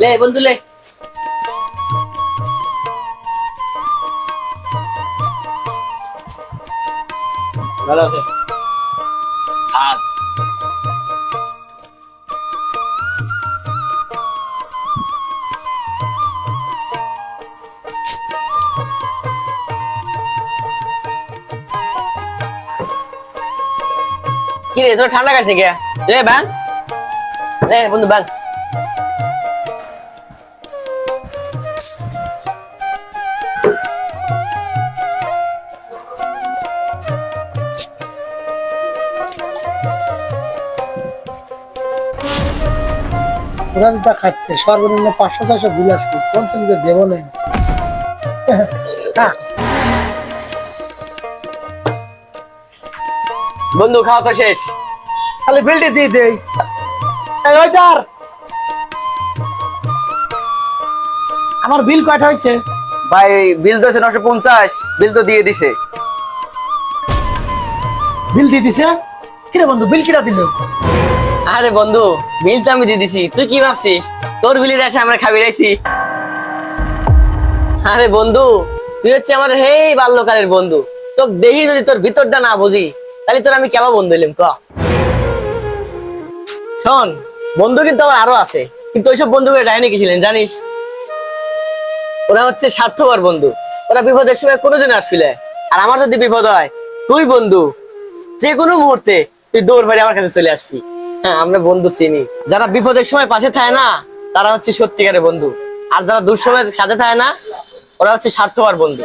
লে বন্ধু লে। ভালো আছে। হাত কি রে তোর ঠান্ডা কাছে কে? লে বান, লে বন্ধু বান। ওরা যেটা খাচ্ছে সর্বনিম্ন 500-600 বিল আসবে, কোন থেকে দেবো না। বন্ধু খাওয়া তো শেষ, তাহলে বিলটি দিয়ে দেই। এই ওইটার আমার বিল কয়টা হয়েছে? ভাই বিল তো 950, বিল তো দিয়ে দিছে। বিল দিয়ে দিছে? কিরে বন্ধু বিল কিরা দিল? আরে বন্ধু বিল তো আমি দিয়ে দিছি, তুই কি ভাবছিস তোর বিলের আসে আমরা খাবি রাইছি? আরে বন্ধু তুই হচ্ছে আমার হেই বাল্যকালের বন্ধু, তোকে দেখি যদি তোর ভিতরটা না বুঝি তাহলে তোর আমি কেমন বন্ধু হইলাম ক? শোন, বন্ধু কিন্তু আমার আরো আছে, কিন্তু ওইসব বন্ধুকে ডাইনি কি ছিলেন জানিস? ওরা হচ্ছে স্বার্থপর বন্ধু, ওরা বিপদের সময় কোনোদিন আসবিলে। আর আমার যদি বিপদ হয় তুই বন্ধু যে কোনো মুহূর্তে তুই দৌড় মারি আমার কাছে চলে আসবি। হ্যাঁ আমরা বন্ধু চিনি, যারা বিপদের সময় পাশে থাকে না তারা হচ্ছে সত্যিকারের বন্ধু, আর যারা দুঃসময়ের সাথে থাকে না ওরা হচ্ছে স্বার্থপর বন্ধু।